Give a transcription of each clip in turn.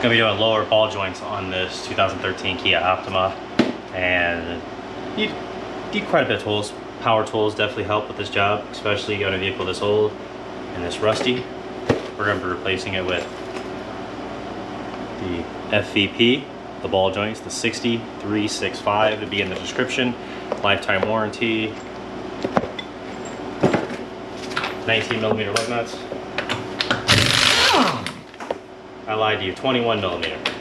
Gonna be doing lower ball joints on this 2013 Kia Optima, and you need quite a bit of tools. Power tools definitely help with this job, especially on a vehicle this old and this rusty. We're gonna be replacing it with the FVP, the ball joints, the 60365 to be in the description. Lifetime warranty. 19mm lug nuts. I lied to you, 21mm.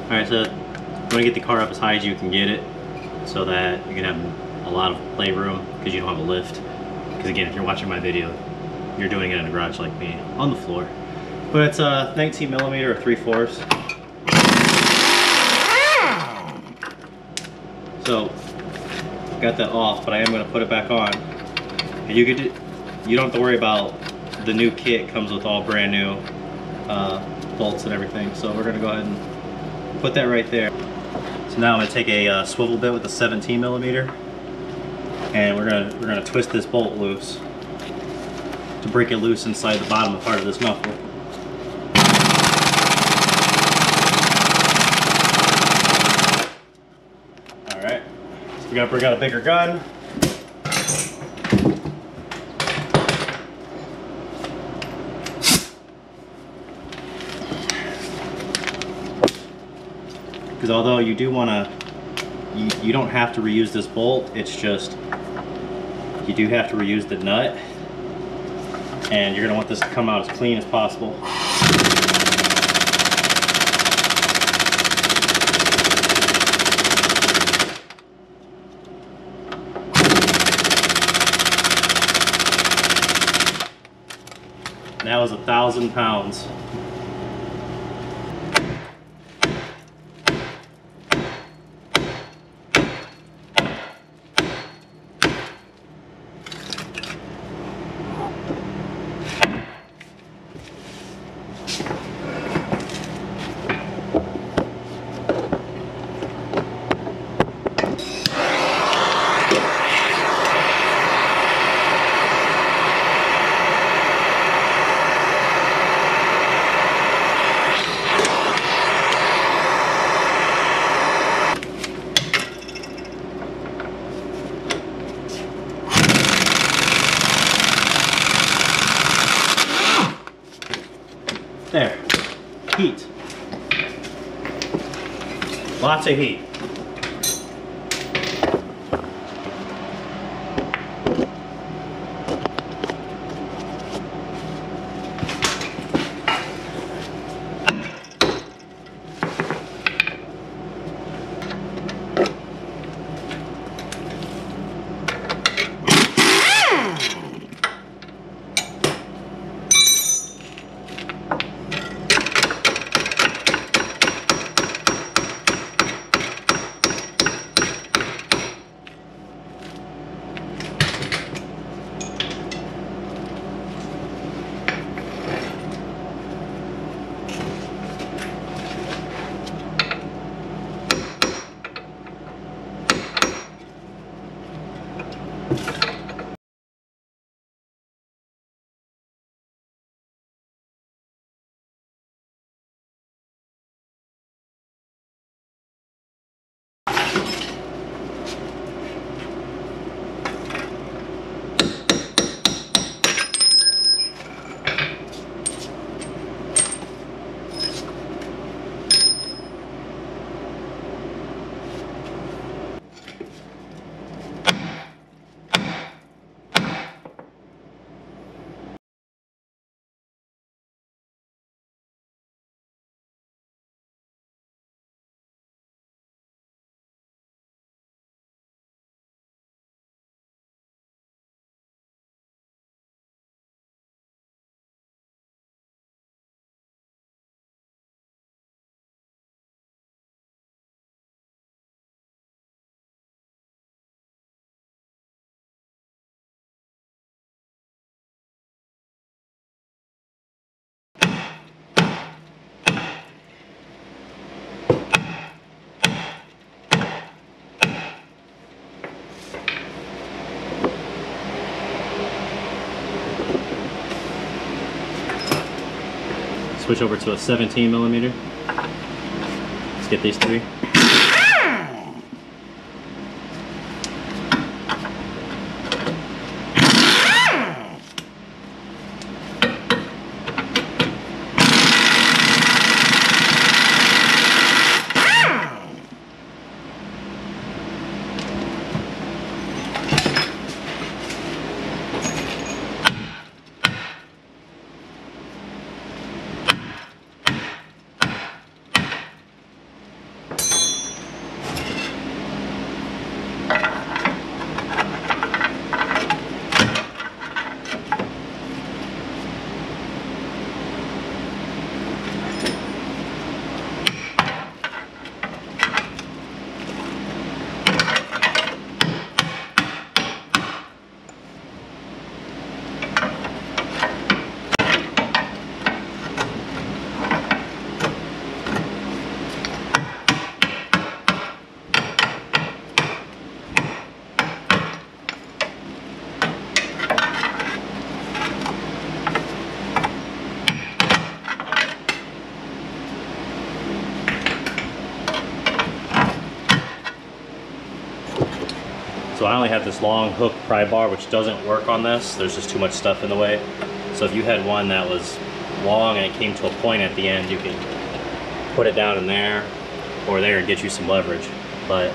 Alright, so you want to get the car up as high as you can get it so that you can have a lot of play room because you don't have a lift. Because again, if you're watching my video, you're doing it in a garage like me, on the floor. But it's a 19mm or 3/4. So, got that off, but I am going to put it back on. And you don't have to worry about the new kit. Comes with all brand new bolts and everything. So we're going to go ahead and put that right there. So now I'm going to take a swivel bit with a 17mm, and we're gonna twist this bolt loose to break it loose inside the bottom part of this muffler. All right, so we got to bring out a bigger gun. Because although you do want to, you don't have to reuse this bolt, it's just, you do have to reuse the nut, and you're going to want this to come out as clean as possible. That was 1,000 pounds. There, heat. Lots of heat. switch over to a 17 millimeter. Let's get these three. So I only have this long hook pry bar, which doesn't work on this. There's just too much stuff in the way. So if you had one that was long and it came to a point at the end, you can put it down in there or there and get you some leverage. But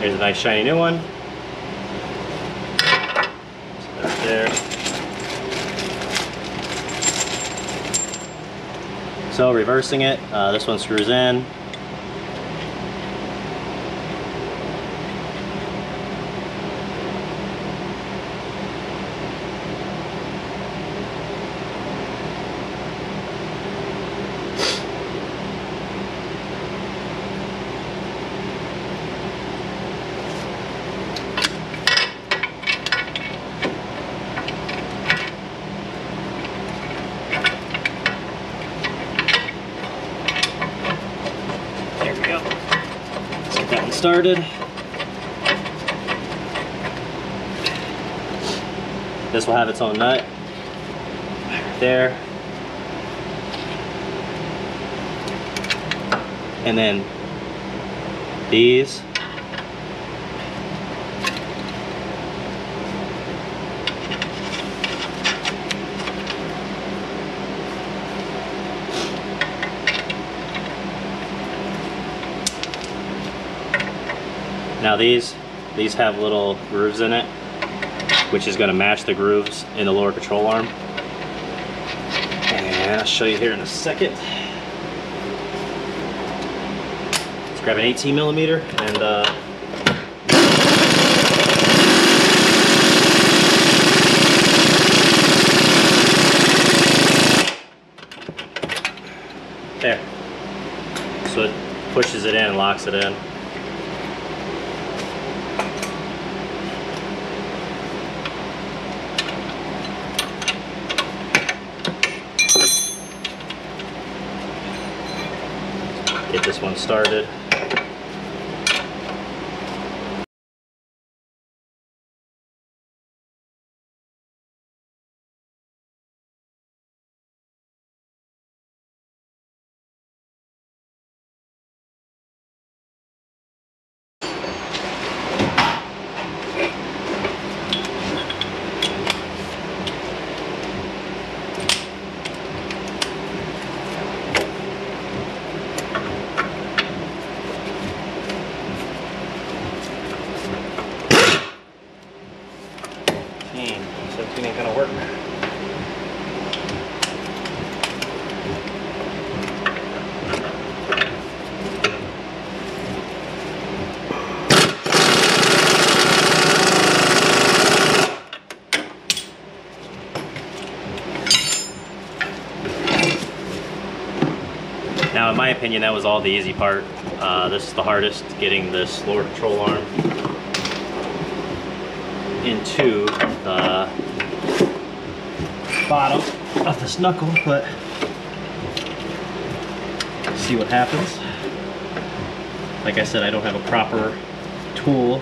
here's a nice shiny new one. So that's there. So reversing it, this one screws in. Started. This will have its own nut right there, and then these now these have little grooves in it, which is going to match the grooves in the lower control arm. And I'll show you here in a second. Let's grab an 18 millimeter and there. So it pushes it in and locks it in. Get this one started. It ain't gonna work. Now, in my opinion, that was all the easy part. This is the hardest, getting this lower control arm into the bottom of this knuckle, but see what happens. Like I said, I don't have a proper tool,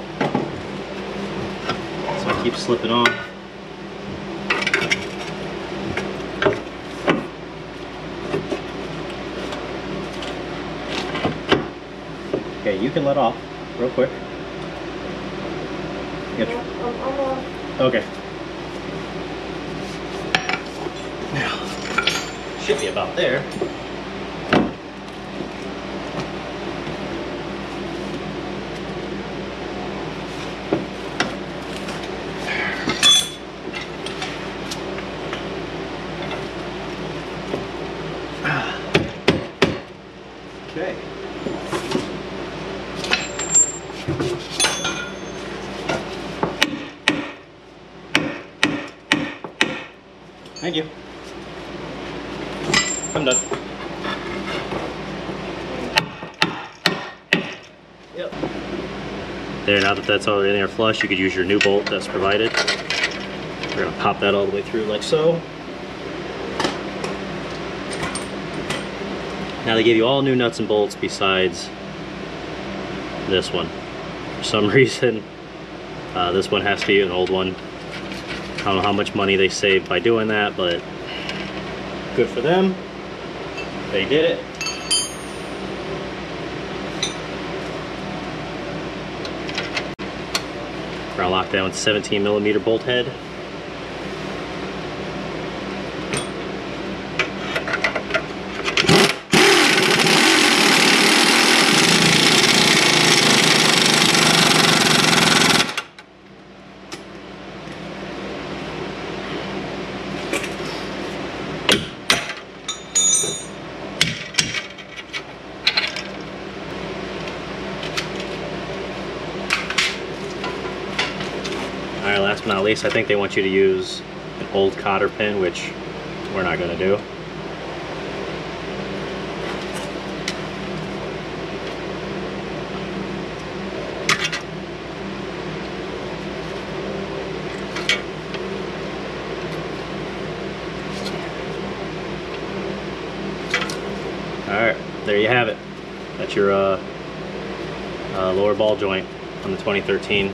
so I keep slipping on. Okay, you can let off real quick. Okay. Now, should be about there. Okay. Thank you. I'm done. Yep. There, now that that's all in there flush, you could use your new bolt that's provided. We're gonna pop that all the way through like so. Now they gave you all new nuts and bolts besides this one. For some reason, this one has to be an old one. I don't know how much money they saved by doing that, but good for them. They did it. We're gonna lock down with 17mm bolt head. Alright, last but not least, I think they want you to use an old cotter pin, which we're not going to do. Alright, there you have it. That's your lower ball joint on the 2013